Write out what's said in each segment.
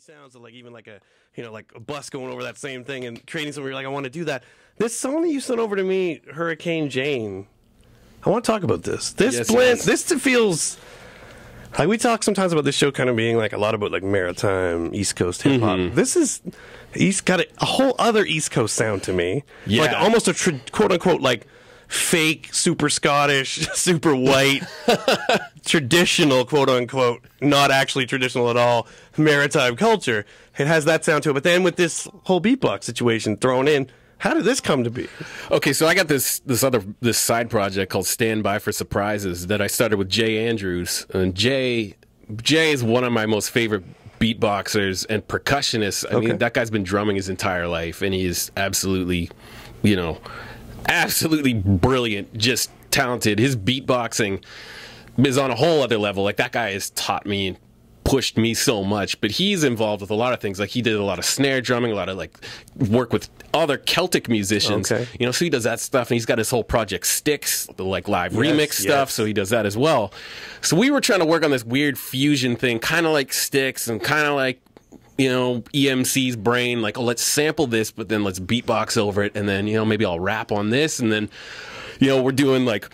sounds of like even like a like a bus going over that same thing and creating something where you're like, I want to do that. This song that you sent over to me, Hurricane Jayne, I want to talk about this. This blend, this feels like we talk sometimes about this show kind of being like a lot about like maritime East Coast hip hop. This is got a whole other East Coast sound to me. Yeah, like almost a quote unquote like fake, super Scottish, super white, traditional, quote unquote, not actually traditional at all, maritime culture. It has that sound to it. But then with this whole beatbox situation thrown in, how did this come to be? Okay, so I got this side project called Stand By for Surprises that I started with Jay Andrews. And Jay is one of my most favorite beatboxers and percussionists. I mean, that guy's been drumming his entire life, and he is absolutely, absolutely brilliant, just talented. His beatboxing is on a whole other level. Like, that guy has taught me and pushed me so much, but he's involved with a lot of things. Like, he did a lot of snare drumming, a lot of like work with other Celtic musicians, so he does that stuff, and he's got his whole project Sticks, the like live remix stuff, so he does that as well. So we were trying to work on this weird fusion thing, kind of like Sticks and kind of like EMC's brain, like, oh, let's sample this, but then let's beatbox over it, and then maybe I'll rap on this, and then we're doing like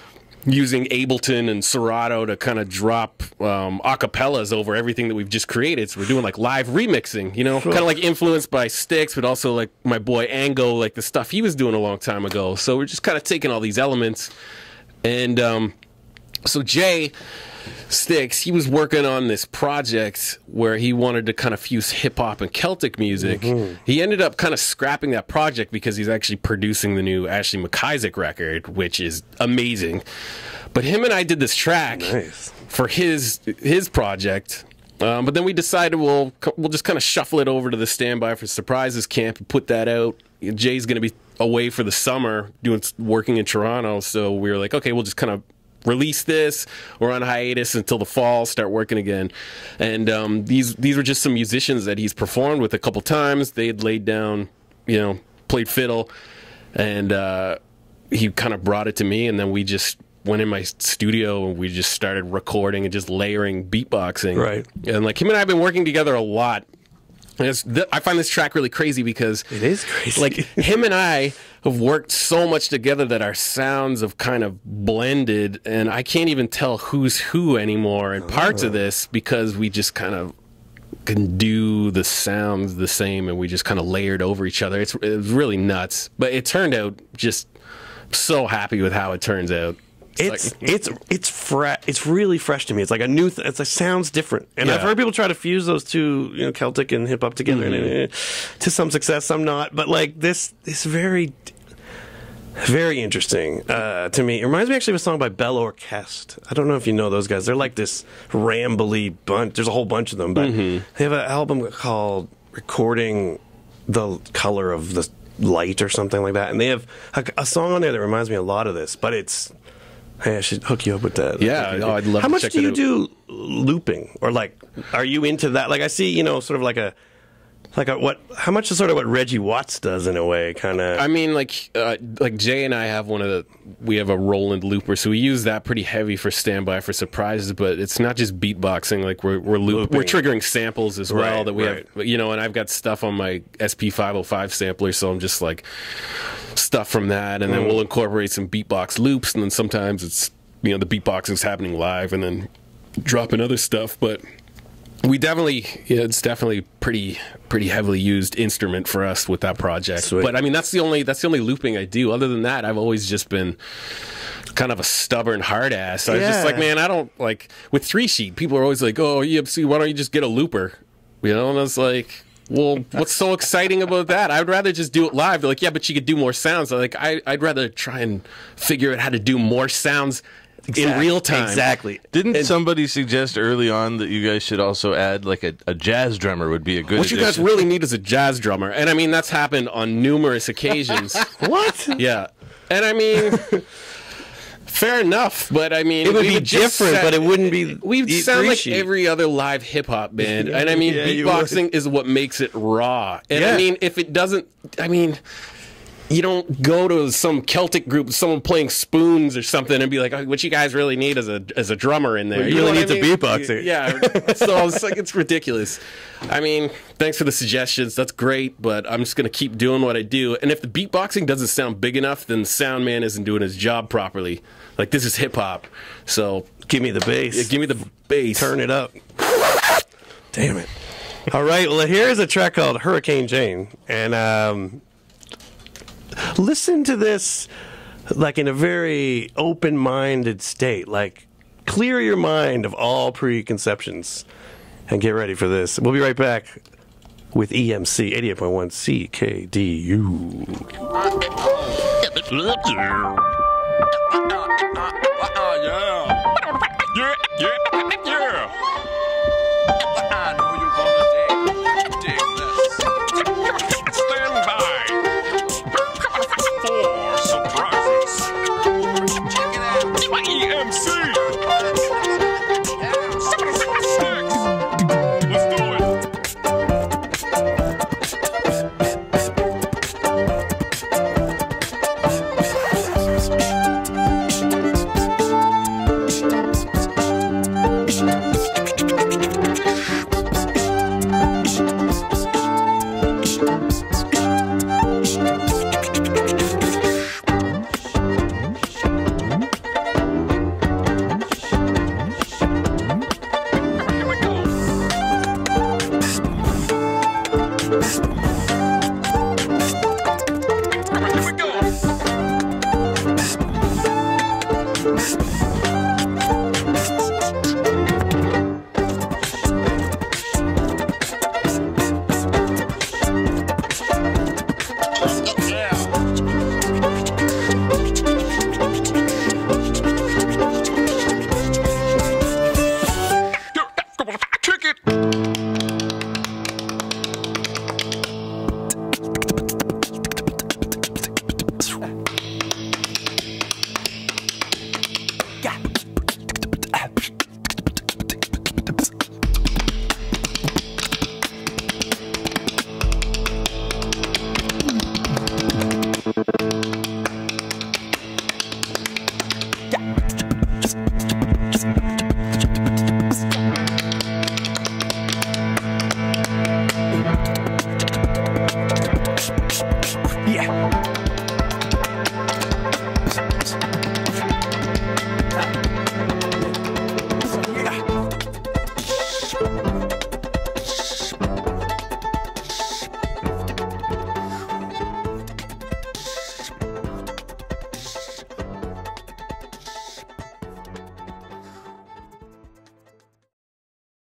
using Ableton and Serato to kind of drop acapellas over everything that we've just created. So we're doing like live remixing, kind of like influenced by Sticks, but also like my boy Ango, like the stuff he was doing a long time ago. So we're just kind of taking all these elements. And so Jay Sticks, he was working on this project where he wanted to kind of fuse hip-hop and Celtic music. He ended up kind of scrapping that project because he's actually producing the new Ashley McIsaac record, which is amazing. But him and I did this track for his project, but then we decided we'll just kind of shuffle it over to the Stand By for Surprises camp and put that out. Jay's going to be away for the summer working in Toronto, so we were like, okay, we'll just kind of release this. We're on hiatus until the fall, start working again. And these were just some musicians that he's performed with a couple times. They had laid down, played fiddle, and he kind of brought it to me, and then we just went in my studio and we just started recording and just layering beatboxing. Right. And like him and I have been working together a lot. I find this track really crazy because it is crazy. Like, him and I have worked so much together that our sounds have kind of blended, and I can't even tell who's who anymore in parts of this because we just kind of can do the sounds the same, and we just kind of layered over each other. It's really nuts, but it turned out just so happy with how it turns out. It's really fresh to me. It's like a new. It sounds different, and I've heard people try to fuse those two, Celtic and hip hop together, and to some success, some not. But like this is very, very interesting to me. It reminds me actually of a song by Bell Orchestre. I don't know if you know those guys. They're like this rambly bunch. There's a whole bunch of them, but they have an album called "Recording the Color of the Light" or something like that, and they have a song on there that reminds me a lot of this, but it's. Hey, I should hook you up with that. Yeah, I'd love to check it out. How much do you do looping? Or like, are you into that? Like, I see, sort of like a how much is sort of what Reggie Watts does in a way, kind of. I mean, like Jay and I have we have a Roland looper, so we use that pretty heavy for Stand By for Surprises, but it's not just beatboxing, like we're triggering samples as well that we have, and I've got stuff on my SP505 sampler, so I'm just like stuff from that, and then we'll incorporate some beatbox loops, and then sometimes it's, the beatboxing's happening live, and then dropping other stuff, but we definitely, it's definitely pretty heavily used instrument for us with that project. Sweet. But I mean, that's the only looping I do. Other than that, I've always just been kind of a stubborn hard ass. I was just like, man, I don't like with 3-sheet. People are always like, oh, EMC, why don't you just get a looper? And I was like, well, what's so exciting about that? I'd rather just do it live. They're like, yeah, but you could do more sounds. I'm like, I'd rather try and figure out how to do more sounds. In real time. Exactly. Didn't somebody suggest early on that you guys should also add like a jazz drummer would be a good addition? What you guys really need is a jazz drummer. And I mean, that's happened on numerous occasions. What? Yeah. And I mean, fair enough, but I mean, it would be different, but it wouldn't be. We sound like every other live hip hop band. And I mean, beatboxing is what makes it raw. And I mean, if it doesn't, I mean, you don't go to some Celtic group, someone playing spoons or something, and be like, oh, what you guys really need is a drummer in there. Well, you really need a beatboxer. Yeah. So it's like, it's ridiculous. I mean, thanks for the suggestions. That's great, but I'm just going to keep doing what I do. And if the beatboxing doesn't sound big enough, then the sound man isn't doing his job properly. Like, this is hip hop. So give me the bass. Yeah, give me the bass. Turn it up. Damn it. All right. Well, here's a track called Hurricane Jayne. And listen to this like in a very open-minded state. Like, clear your mind of all preconceptions and get ready for this. We'll be right back with EMC 88.1 CKDU. I know you're gonna dig this. Stand by for surprises. Check it out. By EMC. Let's do it. Here we go.